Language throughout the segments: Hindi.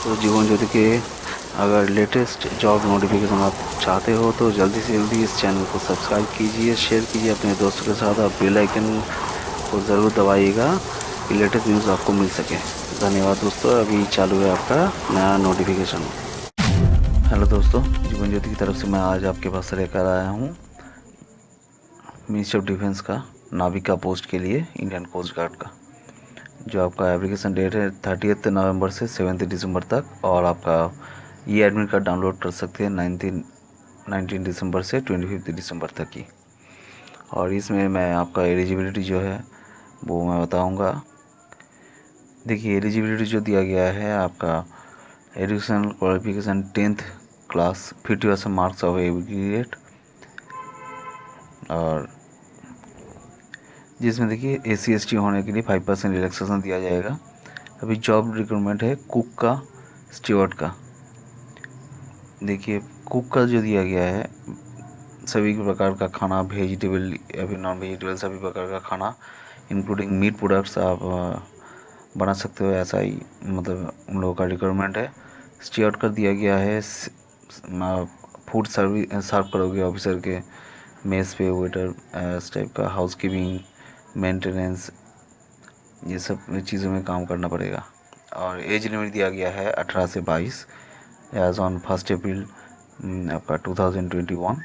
तो जीवन ज्योति के अगर लेटेस्ट जॉब नोटिफिकेशन आप चाहते हो तो जल्दी से जल्दी इस चैनल को सब्सक्राइब कीजिए, शेयर कीजिए अपने दोस्तों के साथ। आप बेल आइकन को ज़रूर दबाइएगा कि लेटेस्ट न्यूज़ आपको मिल सके। धन्यवाद दोस्तों। अभी चालू है आपका नया नोटिफिकेशन। हेलो दोस्तों, जीवन ज्योति की तरफ से मैं आज आपके पास लेकर आया हूँ मिनिस्ट्री ऑफ डिफेंस का नाविका पोस्ट के लिए इंडियन कोस्ट गार्ड का, जो आपका एप्लीकेशन डेट है 30 नवंबर से 7 दिसंबर तक। और आपका ये एडमिट कार्ड डाउनलोड कर सकते हैं 19 दिसंबर से 25 दिसंबर तक की। और इसमें मैं आपका एलिजिबिलिटी जो है वो मैं बताऊंगा। देखिए, एलिजिबिलिटी जो दिया गया है आपका educational qualification 10th class 50% marks of aggregate, और जिसमें देखिए SC ST होने के लिए 5% रिलैक्सेशन दिया जाएगा। अभी जॉब रिक्रूटमेंट है कुक का, स्टीवर्ड का। देखिए, कुक का जो दिया गया है सभी प्रकार का खाना, वेजिटेबल या फिर नॉन वेजिटेबल सभी प्रकार का खाना इंक्लूडिंग मीट प्रोडक्ट्स आप बना सकते हो, ऐसा ही मतलब उन लोगों का रिक्वायरमेंट है। स्टीवर्ड कर दिया गया है फूड सर्विस सर्व करोगे ऑफिसर के मेस पे, वेटर इस टाइप का, हाउस कीपिंग, मेंटेनेंस, ये सब चीज़ों में काम करना पड़ेगा। और एज लिमिट दिया गया है 18 से 22 एज ऑन 1 अप्रैल आपका 2021।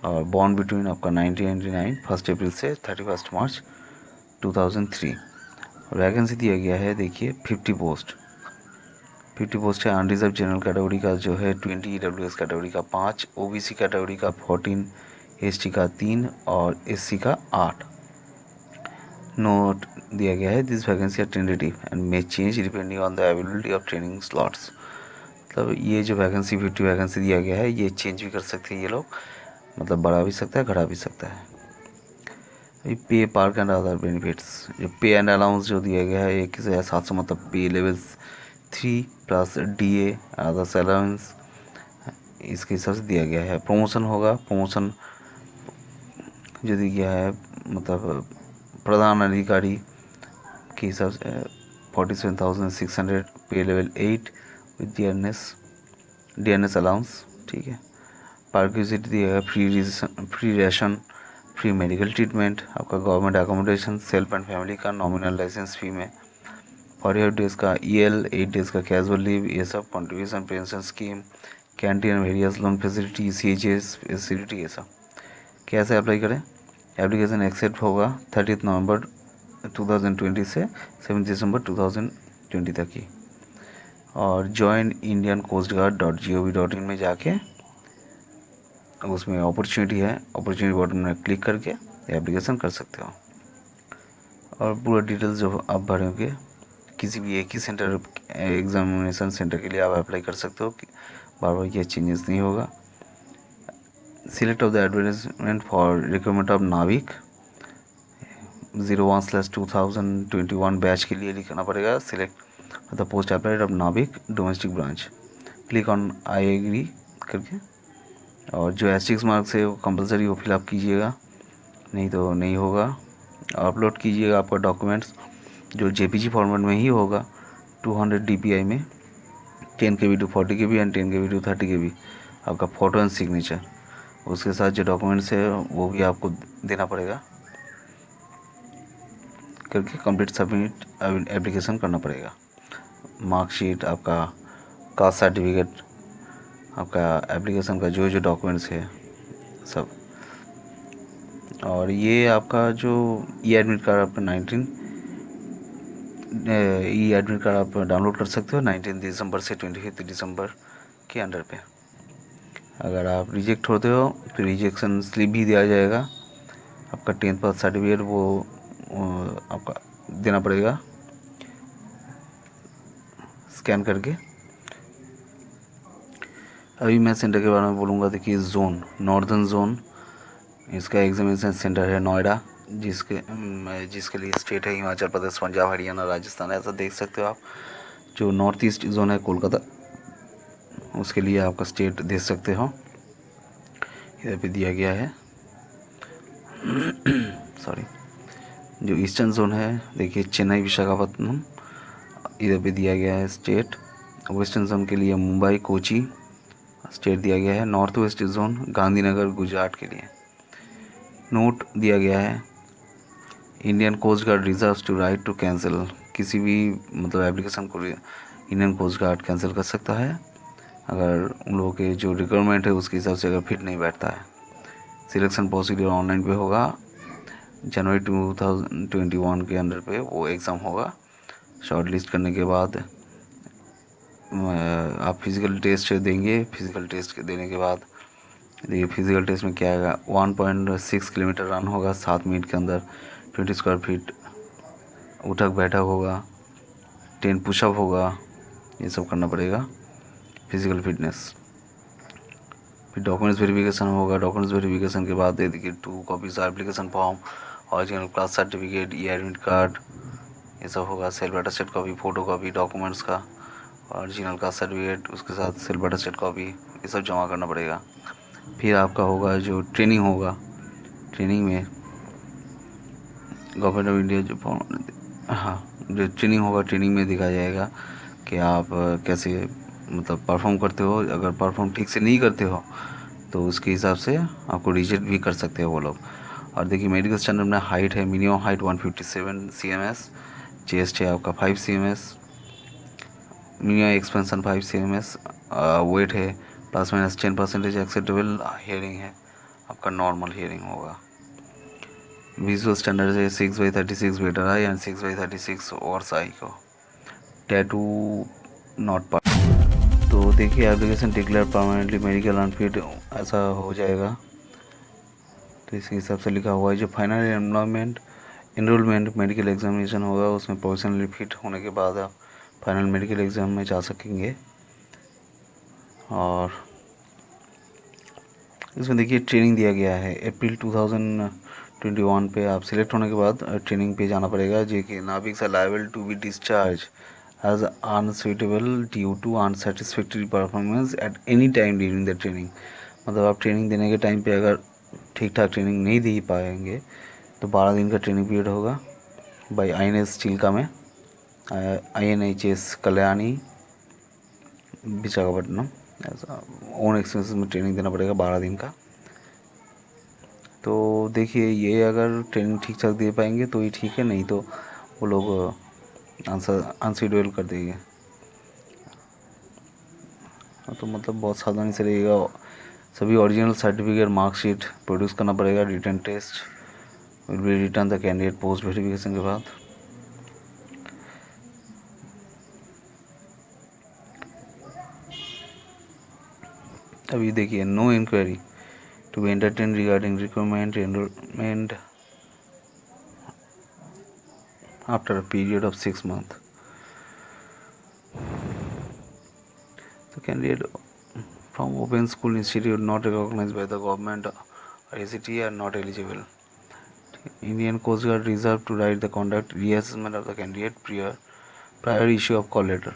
और बॉर्न बिटवीन आपका 1999 1 अप्रैल से 31 मार्च 2003। वैकेंसी दिया गया है देखिए 50 पोस्ट है। अनरिजर्व जनरल कैटेगरी का जो है 20, EWS कैटेगरी का 5, OBC कैटेगरी का 14, ST का 3 और SC का 8। नोट दिया गया है this vacancy are tentative and may change depending on the availability of training slots. मतलब ये जो वैकेंसी 50 वैकेंसी दिया गया है ये चेंज भी कर सकते हैं ये लोग, मतलब बढ़ा भी सकता है घटा भी सकता है। पे पार्क एंड अदर बेनिफिट्स, जो पे एंड अलाउंस जो दिया गया है 1,700 मतलब पे level 3 plus DA others allowance, इसके हिसाब से दिया गया है। प्रमोशन होगा, प्रमोशन जो दिया गया है मतलब प्रधान अधिकारी के हिसाब से 47,600 पे लेवल 8 विद DNS अलाउंस, ठीक है। पार्क्यूसिटी दिया है, free ration, free medical treatment, आपका government accommodation, self and family का नॉमिनल लाइसेंस फी में, 48 डेज़ का EL, 8 डेज़ का कैजुअल लीव, ये सब contribution pension scheme, canteen and various loan facility, CHS facility, ये सब। कैसे अप्लाई करें? एप्लीकेशन एक्सेप्ट होगा 30 नवंबर 2020 से 7 दिसंबर 2020 तक की। और join Indian Coast guard .gov.in में जाके उसमें अपॉर्चुनिटी है, अपॉर्चुनिटी बटन में क्लिक करके एप्लीकेशन कर सकते हो। और पूरा डिटेल्स जो आप भरोगे किसी भी एक ही सेंटर एग्जामिनेशन सेंटर के लिए आप अप्लाई कर सकते हो, बार बार ये चेंजेस नहीं होगा। Select of the advertisement for recruitment of Navik 01/2021 batch के लिए लिखना पड़ेगा। Select the post applied of Navik domestic branch, click on I agree करके। और जो एस्टिक्स मार्क्स है वो कंपलसरी वो फिलअप कीजिएगा, नहीं तो नहीं होगा। अपलोड कीजिएगा आपका डॉक्यूमेंट्स जो JPG फॉर्मेट में ही होगा, 200 DPI में, 10 KB to 40 KB and 10 KB to 30 KB आपका फ़ोटो एंड सिग्नेचर। उसके साथ जो डॉक्यूमेंट्स है वो भी आपको देना पड़ेगा, करके कंप्लीट सबमिट एप्लीकेशन करना पड़ेगा। मार्कशीट, आपका कास्ट सर्टिफिकेट, आपका एप्लीकेशन का जो जो डॉक्यूमेंट्स है सब। और ये आपका जो ई एडमिट कार्ड आपका ई एडमिट कार्ड आप डाउनलोड कर सकते हो 19 दिसंबर से 25 दिसंबर के अंडर पे। अगर आप रिजेक्ट होते हो तो रिजेक्शन स्लिप भी दिया जाएगा। आपका 10th पास सर्टिफिकेट वो आपका देना पड़ेगा स्कैन करके। अभी मैं सेंटर के बारे में बोलूँगा। देखिए, जोन नॉर्दर्न जोन, इसका एग्जामिनेशन सेंटर है नोएडा, जिसके लिए स्टेट है हिमाचल प्रदेश, पंजाब, हरियाणा, राजस्थान, ऐसा देख सकते हो आप। जो नॉर्थ ईस्ट जोन है कोलकाता, उसके लिए आपका स्टेट देख सकते हो, इधर पे दिया गया है। सॉरी। जो ईस्टर्न जोन है देखिए चेन्नई, विशाखापट्टनम, इधर पे दिया गया है स्टेट। वेस्टर्न जोन के लिए मुंबई कोची स्टेट दिया गया है। North west zone Gandhinagar Gujarat के लिए। नोट दिया गया है Indian Coast Guard reserves to right to cancel, किसी भी मतलब एप्लीकेशन को इंडियन कोस्ट गार्ड कैंसिल कर सकता है अगर उन लोगों के जो रिक्वायरमेंट है उसके हिसाब से अगर फिट नहीं बैठता है। सिलेक्शन प्रोसीड्यूर ऑनलाइन पे होगा। जनवरी 2021 के अंदर पे वो एग्ज़ाम होगा। शॉर्ट लिस्ट करने के बाद आप फिज़िकल टेस्ट देंगे। फिज़िकल टेस्ट देने के बाद देखिए फिज़िकल टेस्ट में क्या आएगा। 1.6 किलोमीटर रन होगा 7 मिनट के अंदर। 20 स्क्वायर फीट उठक बैठक होगा। 10 पुशअप होगा। ये सब करना पड़ेगा फिज़िकल फिटनेस। फिर डॉक्यूमेंट्स वेरिफिकेशन होगा। डॉक्यूमेंट्स वेरिफिकेशन के बाद देखिए 2 copies application form, original class certificate, e admit card, ये सब होगा। Self attested copy, photo copy documents का, ओरिजिनल क्लास सर्टिफिकेट, उसके साथ सेल्फ अटेस्टेड कॉपी, ये सब जमा करना पड़ेगा। फिर आपका होगा जो ट्रेनिंग होगा। ट्रेनिंग में गवर्नमेंट ऑफ इंडिया जो ट्रेनिंग होगा, ट्रेनिंग में दिखाया जाएगा कि आप कैसे मतलब परफॉर्म करते हो। अगर परफॉर्म ठीक से नहीं करते हो तो उसके हिसाब से आपको रिजेक्ट भी कर सकते हो वो लोग। और देखिए मेडिकल स्टैंडर्ड में हाइट है, मिनिमम हाइट 157 cms, चेस्ट है आपका 5 cms, minimum expansion 5 cms, weight है ±10% एक्सेप्टेबल। हेयरिंग है आपका नॉर्मल हेयरिंग होगा। विजुअल स्टैंडर्ड है 6/36 better eye and 6/36 worse eye को। Tattoo not part. तो देखिए application declare permanently medical unfit ऐसा हो जाएगा। तो इसके हिसाब से लिखा हुआ है जो फाइनल एनरोलमेंट मेडिकल एग्जामिनेशन होगा उसमें प्रोफेशनली फिट होने के बाद आप फाइनल मेडिकल एग्ज़ाम में जा सकेंगे। और इसमें देखिए ट्रेनिंग दिया गया है अप्रैल 2021 पे। आप सिलेक्ट होने के बाद ट्रेनिंग पे जाना पड़ेगा। जो कि Naviks are liable to be discharge as unsuitable due to unsatisfactory performance at any time during the training. मतलब आप ट्रेनिंग देने के टाइम पे अगर ठीक ठाक ट्रेनिंग नहीं दे पाएंगे तो 12 दिन का ट्रेनिंग पीरियड होगा बाई INS चिल्का में, INHS कल्याणी विशाखापट्टनम। ऐसा ओन एक्सपेंसेस में ट्रेनिंग देना पड़ेगा 12 दिन का। तो देखिए ये अगर ट्रेनिंग ठीक ठाक दे पाएंगे तो ही ठीक है, नहीं तो वो लोग आंसर अनशेड्यूल कर देंगे। तो मतलब बहुत सावधानी से रहेगा। सभी ओरिजिनल सर्टिफिकेट मार्कशीट प्रोड्यूस करना पड़ेगा। Written test will be return the candidate post verification के बाद। अभी देखिए no inquiry to be entertain regarding requirement enrolment after a period of 6 months। The candidate from open school institute not recognized by the government or ACT are not eligible. Indian Coast Guard reserved to right the conduct reassessment of the candidate prior issue of call letter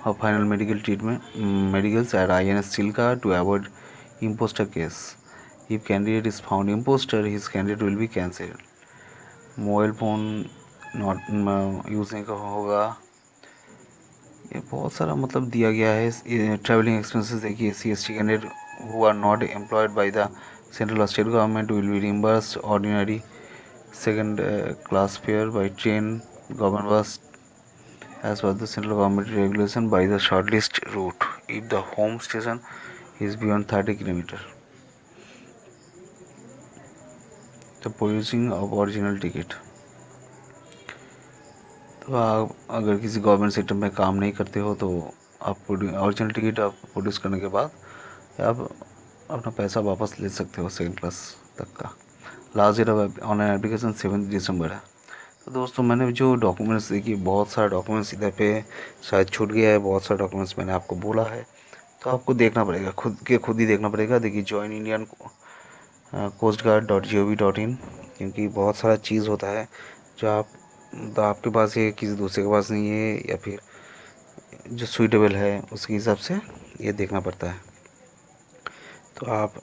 of final medical treatment medicals at INS Chilka to avoid imposter case. If candidate is found imposter, his candidate will be cancelled. Mobile phone not use नहीं होगा। ये बहुत सारा मतलब दिया गया है। ट्रैवलिंग एक्सपेंसेस देखिए CST candidate who are not employed by the central और state government will be reimbursed ordinary second class fare by train, government bus as per the central government regulation by the shortlist route if the home station is beyond 30 km. The producing of original ticket। तो आप अगर किसी गवर्नमेंट सेक्टर में काम नहीं करते हो तो आप ओरिजिनल टिकट आप प्रोड्यूस करने के बाद आप अपना पैसा वापस ले सकते हो सेकेंड क्लास तक का। Last date of online application 7 दिसंबर है। तो दोस्तों मैंने जो डॉक्यूमेंट्स देखिए बहुत सारे डॉक्यूमेंट्स इधर पे शायद छूट गया है। बहुत सारे डॉक्यूमेंट्स मैंने आपको बोला है तो आपको देखना पड़ेगा, खुद ही देखना पड़ेगा। देखिए join Indian Coast guard .gov.in, क्योंकि बहुत सारा चीज़ होता है जो तो आपके पास है किसी दूसरे के पास नहीं है या फिर जो सूटेबल है उसके हिसाब से ये देखना पड़ता है। तो आप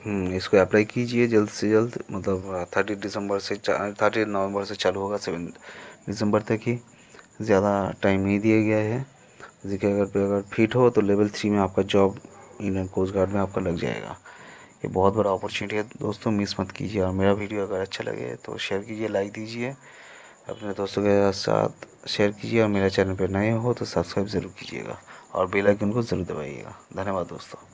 इसको अप्लाई कीजिए जल्द से जल्द। मतलब 30 नवंबर से चालू होगा 7 दिसंबर तक ही। ज़्यादा टाइम नहीं दिया गया है। जैसे कि अगर फिट हो तो लेवल 3 में आपका जॉब इंडियन कोस्ट गार्ड में आपका लग जाएगा। ये बहुत बड़ा अपॉर्चुनिटी है दोस्तों, मिस मत कीजिए। और मेरा वीडियो अगर अच्छा लगे तो शेयर कीजिए, लाइक दीजिए, अपने दोस्तों के साथ शेयर कीजिए, और मेरे चैनल पर नए हो तो सब्सक्राइब ज़रूर कीजिएगा और बेल आइकन को ज़रूर दबाइएगा। धन्यवाद दोस्तों।